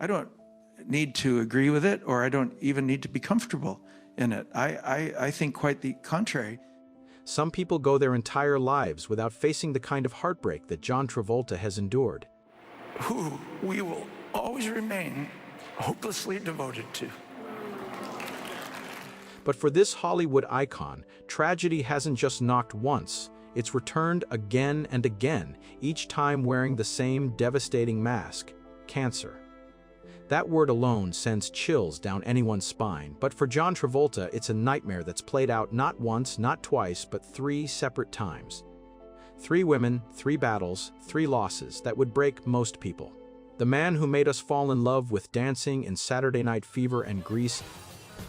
I don't need to agree with it, or I don't even need to be comfortable in it. I think quite the contrary. Some people go their entire lives without facing the kind of heartbreak that John Travolta has endured. Who we will always remain hopelessly devoted to. But for this Hollywood icon, tragedy hasn't just knocked once, it's returned again and again, each time wearing the same devastating mask: cancer. That word alone sends chills down anyone's spine, but for John Travolta, it's a nightmare that's played out not once, not twice, but 3 separate times. 3 women, 3 battles, 3 losses that would break most people. The man who made us fall in love with dancing in Saturday Night Fever and Grease.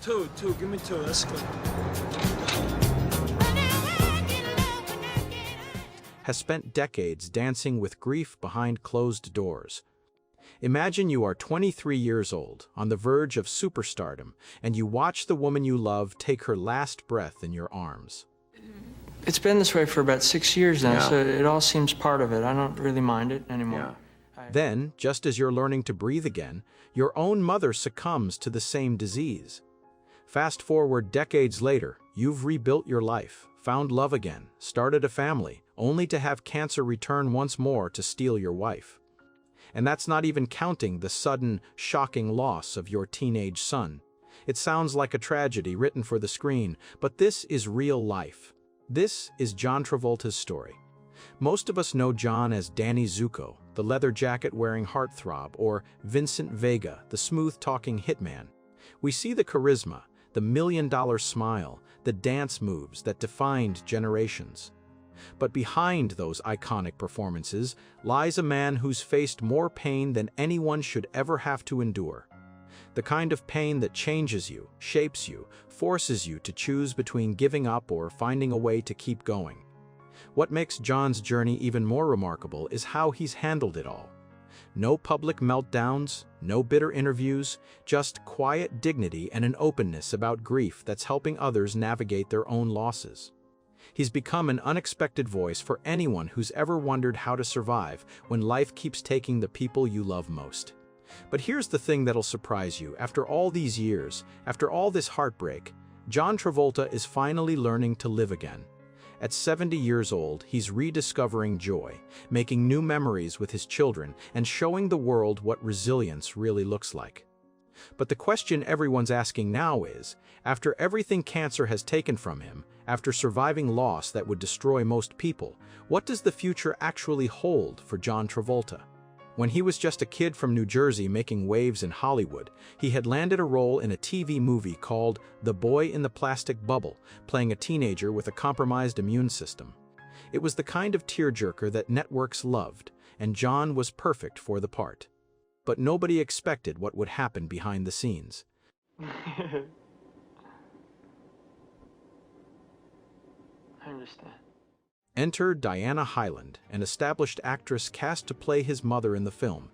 Two, give me 2, let's go. Has spent decades dancing with grief behind closed doors. Imagine you are 23 years old, on the verge of superstardom, and you watch the woman you love take her last breath in your arms. It's been this way for about 6 years now, so it all seems part of it. I don't really mind it anymore. Then, just as you're learning to breathe again, your own mother succumbs to the same disease. Fast forward decades later, you've rebuilt your life, found love again, started a family, only to have cancer return once more to steal your wife. And that's not even counting the sudden, shocking loss of your teenage son. It sounds like a tragedy written for the screen, but this is real life. This is John Travolta's story. Most of us know John as Danny Zuko, the leather jacket-wearing heartthrob, or Vincent Vega, the smooth-talking hitman. We see the charisma, the million-dollar smile, the dance moves that defined generations. But behind those iconic performances lies a man who's faced more pain than anyone should ever have to endure. The kind of pain that changes you, shapes you, forces you to choose between giving up or finding a way to keep going. What makes John's journey even more remarkable is how he's handled it all. No public meltdowns, no bitter interviews, just quiet dignity and an openness about grief that's helping others navigate their own losses. He's become an unexpected voice for anyone who's ever wondered how to survive when life keeps taking the people you love most. But here's the thing that'll surprise you. After all these years, after all this heartbreak, John Travolta is finally learning to live again. At 70 years old, he's rediscovering joy, making new memories with his children, and showing the world what resilience really looks like. But the question everyone's asking now is, after everything cancer has taken from him, after surviving loss that would destroy most people, what does the future actually hold for John Travolta? When he was just a kid from New Jersey making waves in Hollywood, he had landed a role in a TV movie called The Boy in the Plastic Bubble, playing a teenager with a compromised immune system. It was the kind of tearjerker that networks loved, and John was perfect for the part. But nobody expected what would happen behind the scenes. I understand. Enter Diana Hyland, an established actress cast to play his mother in the film.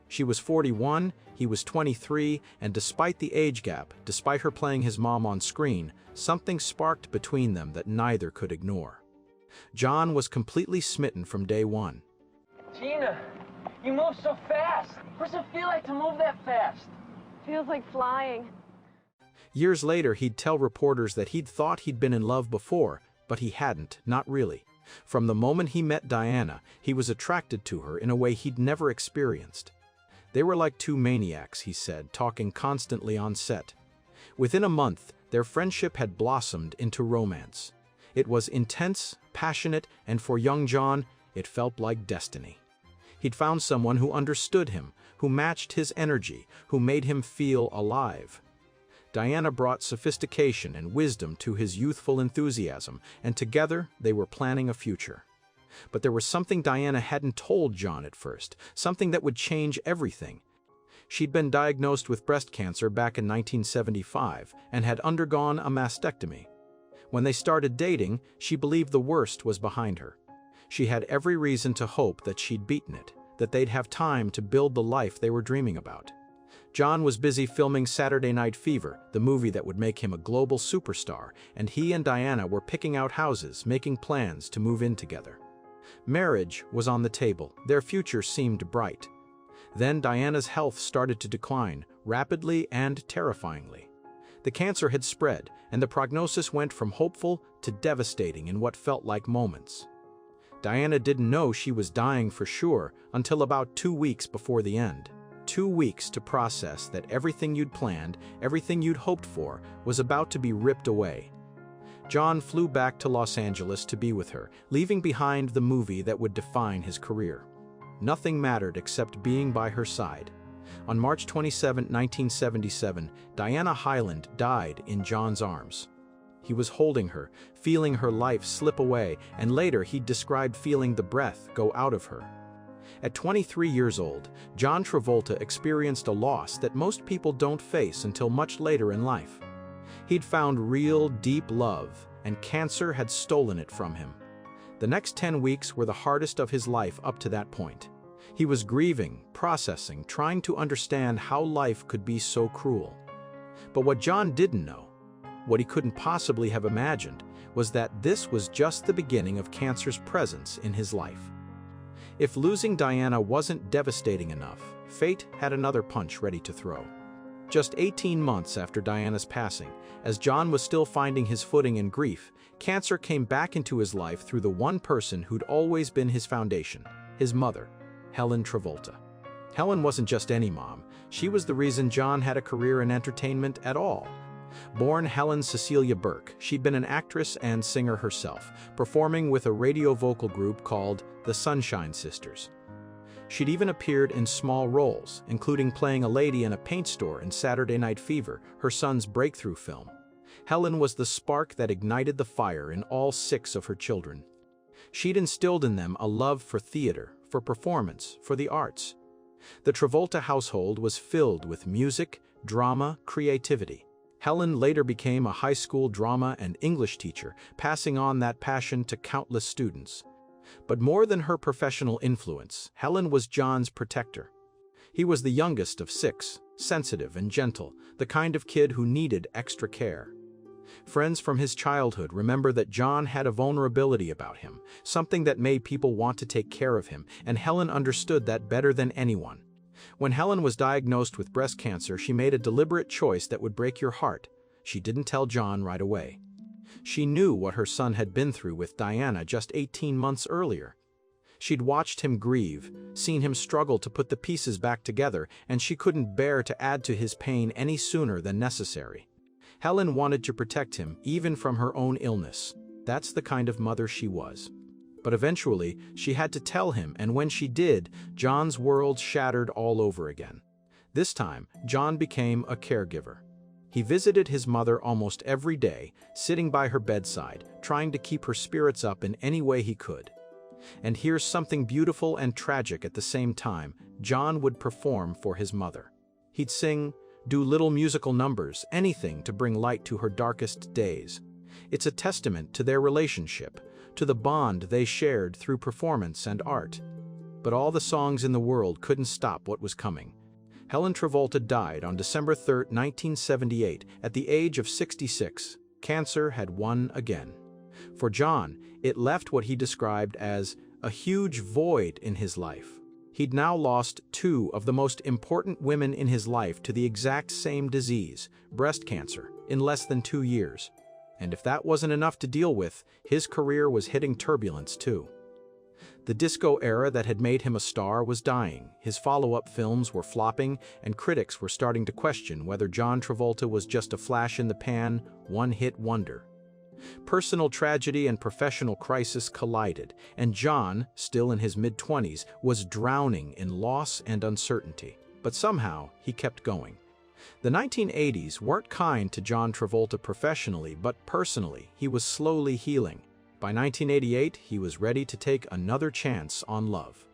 She was 41, he was 23, and despite the age gap, despite her playing his mom on screen, something sparked between them that neither could ignore. John was completely smitten from day one. Gina, you move so fast. What does it feel like to move that fast? Feels like flying. Years later, he'd tell reporters that he'd thought he'd been in love before, but he hadn't, not really. From the moment he met Diana, he was attracted to her in a way he'd never experienced. They were like two maniacs, he said, talking constantly on set. Within a month, their friendship had blossomed into romance. It was intense, passionate, and for young John, it felt like destiny. He'd found someone who understood him, who matched his energy, who made him feel alive. Diana brought sophistication and wisdom to his youthful enthusiasm, and together they were planning a future. But there was something Diana hadn't told John at first, something that would change everything. She'd been diagnosed with breast cancer back in 1975 and had undergone a mastectomy. When they started dating, she believed the worst was behind her. She had every reason to hope that she'd beaten it, that they'd have time to build the life they were dreaming about. John was busy filming Saturday Night Fever, the movie that would make him a global superstar, and he and Diana were picking out houses, making plans to move in together. Marriage was on the table. Their future seemed bright. Then Diana's health started to decline, rapidly and terrifyingly. The cancer had spread, and the prognosis went from hopeful to devastating in what felt like moments. Diana didn't know she was dying for sure until about 2 weeks before the end. 2 weeks to process that everything you'd planned, everything you'd hoped for, was about to be ripped away. John flew back to Los Angeles to be with her, leaving behind the movie that would define his career. Nothing mattered except being by her side. On March 27, 1977, Diana Hyland died in John's arms. He was holding her, feeling her life slip away, and later he described feeling the breath go out of her. At 23 years old, John Travolta experienced a loss that most people don't face until much later in life. He'd found real, deep love, and cancer had stolen it from him. The next 10 weeks were the hardest of his life up to that point. He was grieving, processing, trying to understand how life could be so cruel. But what John didn't know, what he couldn't possibly have imagined, was that this was just the beginning of cancer's presence in his life. If losing Diana wasn't devastating enough, fate had another punch ready to throw. Just 18 months after Diana's passing, as John was still finding his footing in grief, cancer came back into his life through the one person who'd always been his foundation, his mother, Helen Travolta. Helen wasn't just any mom. She was the reason John had a career in entertainment at all. Born Helen Cecilia Burke, she'd been an actress and singer herself, performing with a radio vocal group called the Sunshine Sisters. She'd even appeared in small roles, including playing a lady in a paint store in Saturday Night Fever, her son's breakthrough film. Helen was the spark that ignited the fire in all 6 of her children. She'd instilled in them a love for theater, for performance, for the arts. The Travolta household was filled with music, drama, creativity. Helen later became a high school drama and English teacher, passing on that passion to countless students. But more than her professional influence, Helen was John's protector. He was the youngest of 6, sensitive and gentle, the kind of kid who needed extra care. Friends from his childhood remember that John had a vulnerability about him, something that made people want to take care of him, and Helen understood that better than anyone. When Helen was diagnosed with breast cancer, she made a deliberate choice that would break your heart. She didn't tell John right away. She knew what her son had been through with Diana just 18 months earlier. She'd watched him grieve, seen him struggle to put the pieces back together, and she couldn't bear to add to his pain any sooner than necessary. Helen wanted to protect him, even from her own illness. That's the kind of mother she was. But eventually, she had to tell him, and when she did, John's world shattered all over again. This time, John became a caregiver. He visited his mother almost every day, sitting by her bedside, trying to keep her spirits up in any way he could. And here's something beautiful and tragic at the same time: John would perform for his mother. He'd sing, do little musical numbers, anything to bring light to her darkest days. It's a testament to their relationship, to the bond they shared through performance and art. But all the songs in the world couldn't stop what was coming. Helen Travolta died on December 3, 1978, at the age of 66. Cancer had won again. For John, it left what he described as a huge void in his life. He'd now lost 2 of the most important women in his life to the exact same disease, breast cancer, in less than 2 years. And if that wasn't enough to deal with, his career was hitting turbulence too. The disco era that had made him a star was dying, his follow-up films were flopping, and critics were starting to question whether John Travolta was just a flash-in-the-pan, one-hit wonder. Personal tragedy and professional crisis collided, and John, still in his mid-20s, was drowning in loss and uncertainty. But somehow, he kept going. The 1980s weren't kind to John Travolta professionally, but personally, he was slowly healing. By 1988, he was ready to take another chance on love.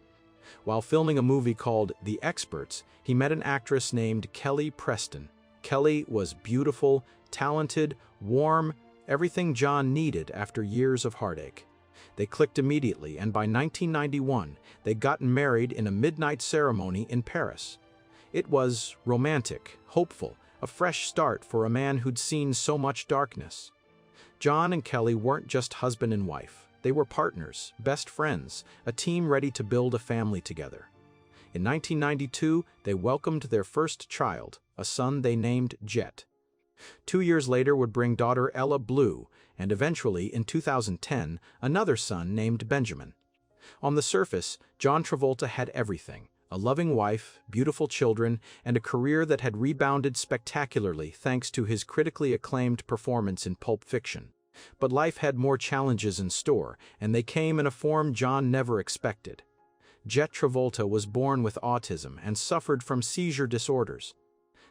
While filming a movie called The Experts, he met an actress named Kelly Preston. Kelly was beautiful, talented, warm, everything John needed after years of heartache. They clicked immediately, and by 1991, they'd gotten married in a midnight ceremony in Paris. It was romantic, hopeful, a fresh start for a man who'd seen so much darkness. John and Kelly weren't just husband and wife. They were partners, best friends, a team ready to build a family together. In 1992, they welcomed their first child, a son they named Jett. 2 years later would bring daughter Ella Blue, and eventually, in 2010, another son named Benjamin. On the surface, John Travolta had everything: a loving wife, beautiful children, and a career that had rebounded spectacularly thanks to his critically acclaimed performance in Pulp Fiction. But life had more challenges in store, and they came in a form John never expected. Jett Travolta was born with autism and suffered from seizure disorders.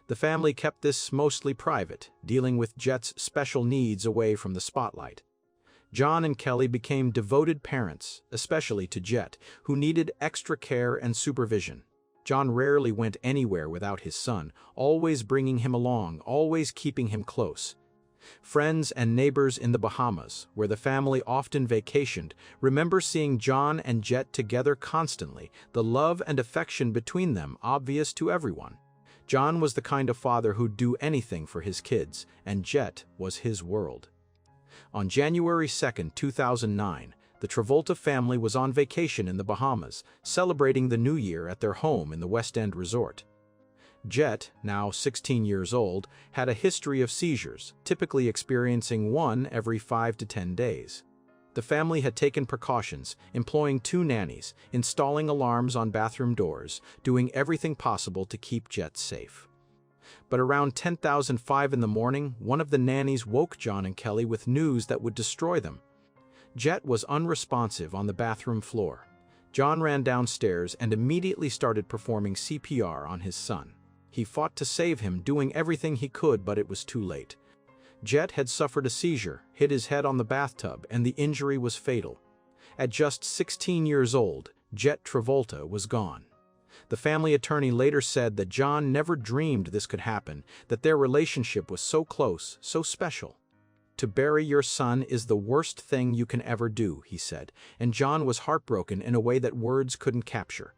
The family kept this mostly private, dealing with Jett's special needs away from the spotlight. John and Kelly became devoted parents, especially to Jett, who needed extra care and supervision. John rarely went anywhere without his son, always bringing him along, always keeping him close. Friends and neighbors in the Bahamas, where the family often vacationed, remember seeing John and Jett together constantly, the love and affection between them obvious to everyone. John was the kind of father who'd do anything for his kids, and Jett was his world. On January 2, 2009, the Travolta family was on vacation in the Bahamas, celebrating the New Year at their home in the West End resort. Jett, now 16 years old, had a history of seizures, typically experiencing one every 5 to 10 days. The family had taken precautions, employing 2 nannies, installing alarms on bathroom doors, doing everything possible to keep Jett safe. But around 10:05 in the morning, one of the nannies woke John and Kelly with news that would destroy them. Jett was unresponsive on the bathroom floor. John ran downstairs and immediately started performing CPR on his son. He fought to save him, doing everything he could, but it was too late. Jett had suffered a seizure, hit his head on the bathtub, and the injury was fatal. At just 16 years old, Jett Travolta was gone. The family attorney later said that John never dreamed this could happen, that their relationship was so close, so special. "To bury your son is the worst thing you can ever do," he said, and John was heartbroken in a way that words couldn't capture.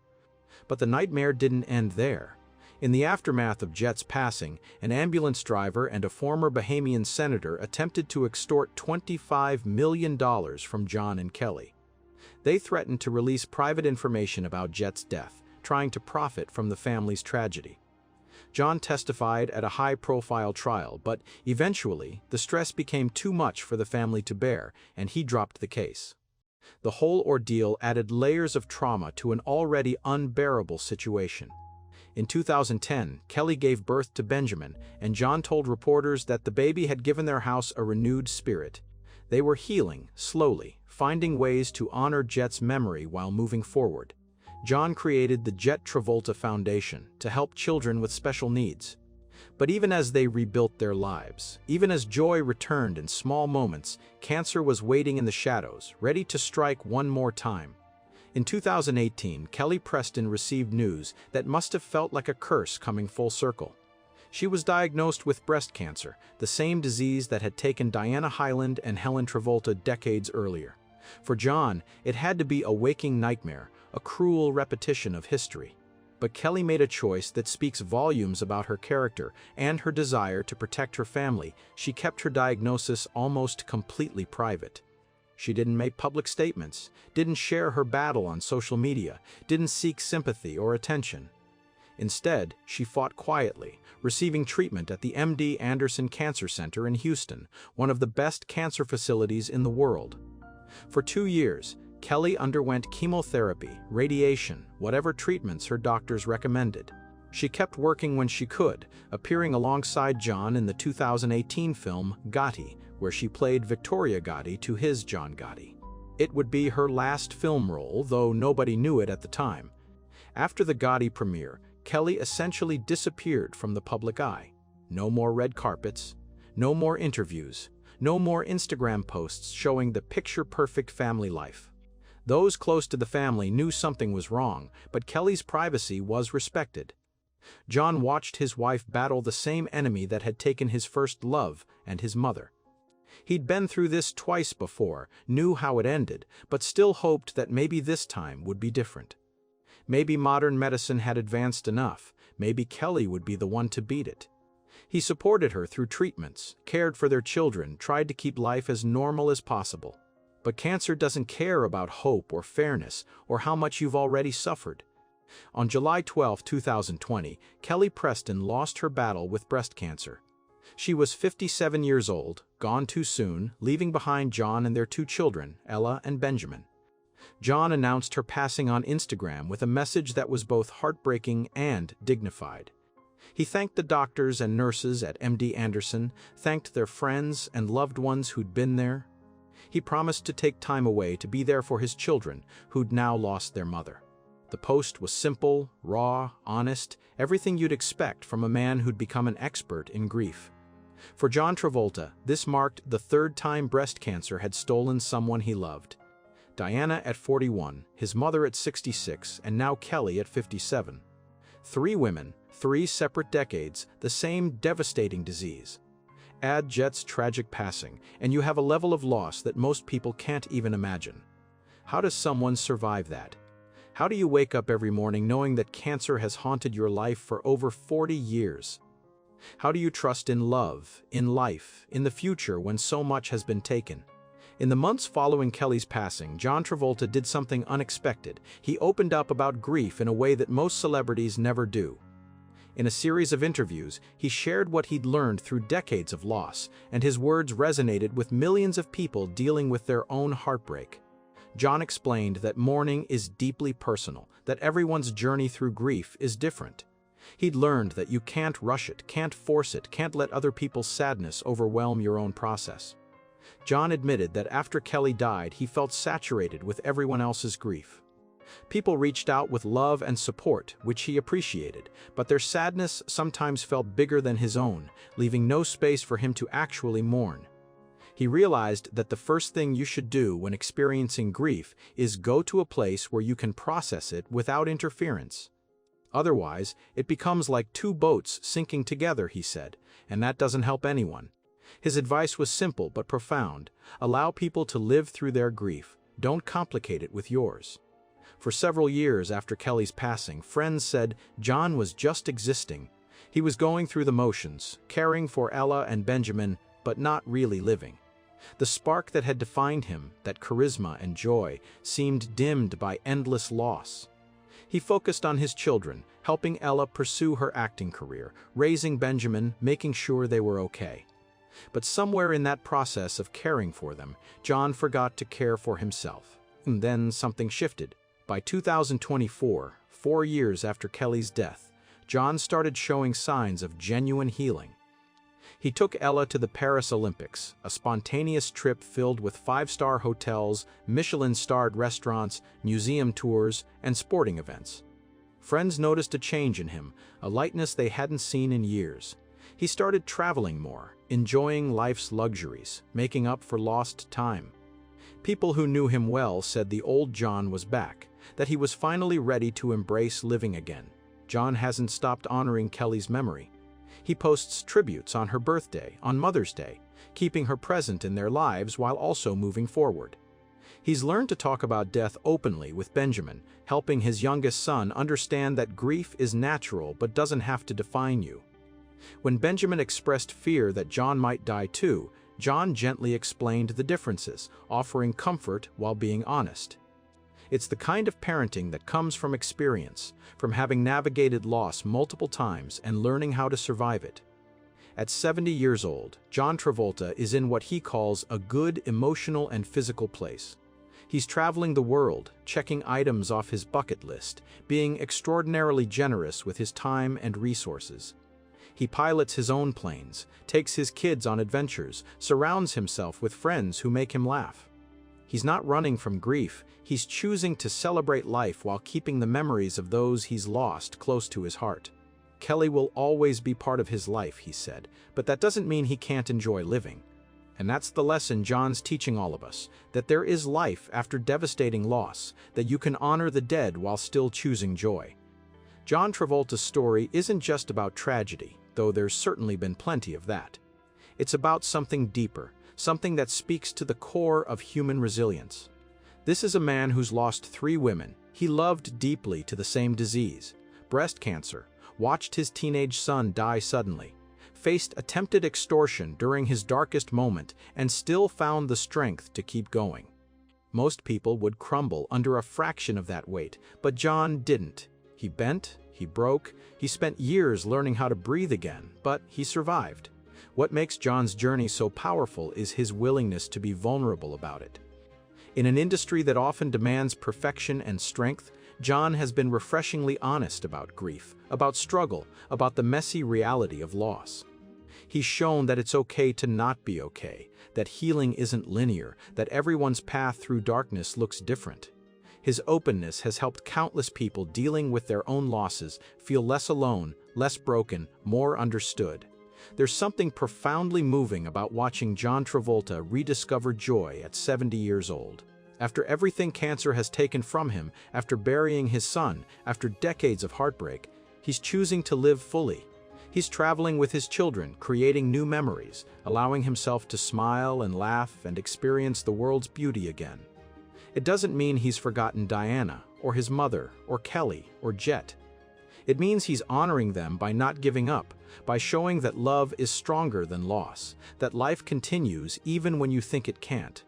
But the nightmare didn't end there. In the aftermath of Jett's passing, an ambulance driver and a former Bahamian senator attempted to extort $25 million from John and Kelly. They threatened to release private information about Jett's death, trying to profit from the family's tragedy. John testified at a high-profile trial, but eventually the stress became too much for the family to bear, and he dropped the case. The whole ordeal added layers of trauma to an already unbearable situation. In 2010, Kelly gave birth to Benjamin, and John told reporters that the baby had given their house a renewed spirit. They were healing, slowly, finding ways to honor Jett's memory while moving forward. John created the Jett Travolta Foundation to help children with special needs. But even as they rebuilt their lives, even as joy returned in small moments, cancer was waiting in the shadows, ready to strike one more time. In 2018, Kelly Preston received news that must have felt like a curse coming full circle. She was diagnosed with breast cancer, the same disease that had taken Diana Hyland and Helen Travolta decades earlier. For John, it had to be a waking nightmare, a cruel repetition of history. But Kelly made a choice that speaks volumes about her character and her desire to protect her family. She kept her diagnosis almost completely private. She didn't make public statements, didn't share her battle on social media, didn't seek sympathy or attention. Instead, she fought quietly, receiving treatment at the MD Anderson Cancer Center in Houston, one of the best cancer facilities in the world. For 2 years, Kelly underwent chemotherapy, radiation, whatever treatments her doctors recommended. She kept working when she could, appearing alongside John in the 2018 film Gotti, where she played Victoria Gotti to his John Gotti. It would be her last film role, though nobody knew it at the time. After the Gotti premiere, Kelly essentially disappeared from the public eye. No more red carpets, no more interviews, no more Instagram posts showing the picture-perfect family life. Those close to the family knew something was wrong, but Kelly's privacy was respected. John watched his wife battle the same enemy that had taken his first love and his mother. He'd been through this twice before, knew how it ended, but still hoped that maybe this time would be different. Maybe modern medicine had advanced enough. Maybe Kelly would be the one to beat it. He supported her through treatments, cared for their children, tried to keep life as normal as possible. But cancer doesn't care about hope or fairness or how much you've already suffered. On July 12, 2020, Kelly Preston lost her battle with breast cancer. She was 57 years old, gone too soon, leaving behind John and their 2 children, Ella and Benjamin. John announced her passing on Instagram with a message that was both heartbreaking and dignified. He thanked the doctors and nurses at MD Anderson, thanked their friends and loved ones who'd been there. He promised to take time away to be there for his children, who'd now lost their mother. The post was simple, raw, honest, everything you'd expect from a man who'd become an expert in grief. For John Travolta, this marked the 3rd time breast cancer had stolen someone he loved. Diana at 41, his mother at 66, and now Kelly at 57. 3 women, 3 separate decades, the same devastating disease. Add Jett's tragic passing, and you have a level of loss that most people can't even imagine. How does someone survive that? How do you wake up every morning knowing that cancer has haunted your life for over 40 years? How do you trust in love, in life, in the future when so much has been taken? In the months following Kelly's passing, John Travolta did something unexpected. He opened up about grief in a way that most celebrities never do. In a series of interviews, he shared what he'd learned through decades of loss, and his words resonated with millions of people dealing with their own heartbreak. John explained that mourning is deeply personal, that everyone's journey through grief is different. He'd learned that you can't rush it, can't force it, can't let other people's sadness overwhelm your own process. John admitted that after Kelly died, he felt saturated with everyone else's grief. People reached out with love and support, which he appreciated, but their sadness sometimes felt bigger than his own, leaving no space for him to actually mourn. He realized that the first thing you should do when experiencing grief is go to a place where you can process it without interference. Otherwise, it becomes like 2 boats sinking together, he said, and that doesn't help anyone. His advice was simple but profound. Allow people to live through their grief. Don't complicate it with yours. For several years after Kelly's passing, friends said John was just existing. He was going through the motions, caring for Ella and Benjamin, but not really living. The spark that had defined him, that charisma and joy, seemed dimmed by endless loss. He focused on his children, helping Ella pursue her acting career, raising Benjamin, making sure they were okay. But somewhere in that process of caring for them, John forgot to care for himself. And then something shifted. By 2024, 4 years after Kelly's death, John started showing signs of genuine healing. He took Ella to the Paris Olympics, a spontaneous trip filled with 5-star hotels, Michelin-starred restaurants, museum tours, and sporting events. Friends noticed a change in him, a lightness they hadn't seen in years. He started traveling more, enjoying life's luxuries, making up for lost time. People who knew him well said the old John was back, that he was finally ready to embrace living again. John hasn't stopped honoring Kelly's memory. He posts tributes on her birthday, on Mother's Day, keeping her present in their lives while also moving forward. He's learned to talk about death openly with Benjamin, helping his youngest son understand that grief is natural but doesn't have to define you. When Benjamin expressed fear that John might die too, John gently explained the differences, offering comfort while being honest. It's the kind of parenting that comes from experience, from having navigated loss multiple times and learning how to survive it. At 70 years old, John Travolta is in what he calls a good emotional and physical place. He's traveling the world, checking items off his bucket list, being extraordinarily generous with his time and resources. He pilots his own planes, takes his kids on adventures, surrounds himself with friends who make him laugh. He's not running from grief, he's choosing to celebrate life while keeping the memories of those he's lost close to his heart. Kelly will always be part of his life, he said, but that doesn't mean he can't enjoy living. And that's the lesson John's teaching all of us, that there is life after devastating loss, that you can honor the dead while still choosing joy. John Travolta's story isn't just about tragedy, though there's certainly been plenty of that. It's about something deeper, something that speaks to the core of human resilience. This is a man who's lost 3 women he loved deeply to the same disease, breast cancer, watched his teenage son die suddenly, faced attempted extortion during his darkest moment, and still found the strength to keep going. Most people would crumble under a fraction of that weight, but John didn't. He bent, he broke, he spent years learning how to breathe again, but he survived. What makes John's journey so powerful is his willingness to be vulnerable about it. In an industry that often demands perfection and strength, John has been refreshingly honest about grief, about struggle, about the messy reality of loss. He's shown that it's okay to not be okay, that healing isn't linear, that everyone's path through darkness looks different. His openness has helped countless people dealing with their own losses feel less alone, less broken, more understood. There's something profoundly moving about watching John Travolta rediscover joy at 70 years old. After everything cancer has taken from him, after burying his son, after decades of heartbreak, he's choosing to live fully. He's traveling with his children, creating new memories, allowing himself to smile and laugh and experience the world's beauty again. It doesn't mean he's forgotten Diana, or his mother, or Kelly, or Jett. It means he's honoring them by not giving up, by showing that love is stronger than loss, that life continues even when you think it can't.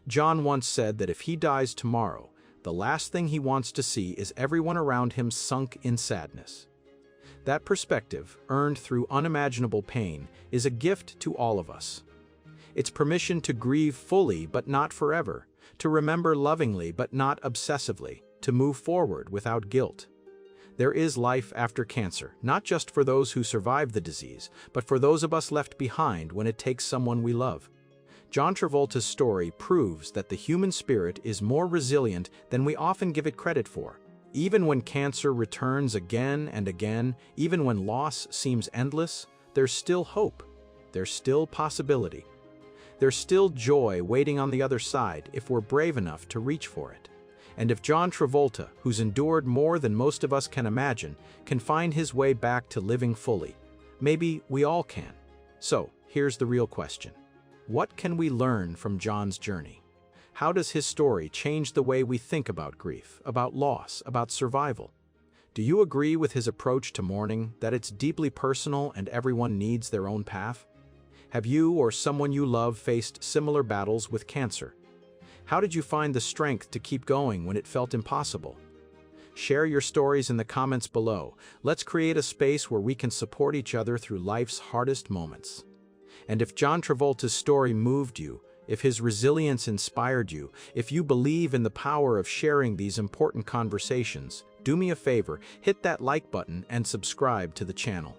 John once said that if he dies tomorrow, the last thing he wants to see is everyone around him sunk in sadness. That perspective, earned through unimaginable pain, is a gift to all of us. It's permission to grieve fully but not forever, to remember lovingly but not obsessively, to move forward without guilt. There is life after cancer, not just for those who survive the disease, but for those of us left behind when it takes someone we love. John Travolta's story proves that the human spirit is more resilient than we often give it credit for. Even when cancer returns again and again, even when loss seems endless, there's still hope. There's still possibility. There's still joy waiting on the other side if we're brave enough to reach for it. And if John Travolta, who's endured more than most of us can imagine, can find his way back to living fully, maybe we all can. So, here's the real question. What can we learn from John's journey? How does his story change the way we think about grief, about loss, about survival? Do you agree with his approach to mourning, that it's deeply personal and everyone needs their own path? Have you or someone you love faced similar battles with cancer? How did you find the strength to keep going when it felt impossible? Share your stories in the comments below. Let's create a space where we can support each other through life's hardest moments. And if John Travolta's story moved you, if his resilience inspired you, if you believe in the power of sharing these important conversations, do me a favor, hit that like button and subscribe to the channel.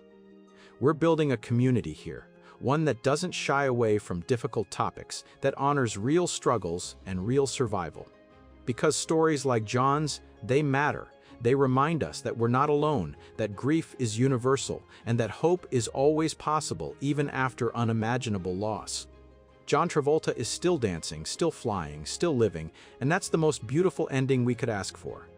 We're building a community here, one that doesn't shy away from difficult topics, that honors real struggles and real survival. Because stories like John's, they matter. They remind us that we're not alone, that grief is universal, and that hope is always possible even after unimaginable loss. John Travolta is still dancing, still flying, still living, and that's the most beautiful ending we could ask for.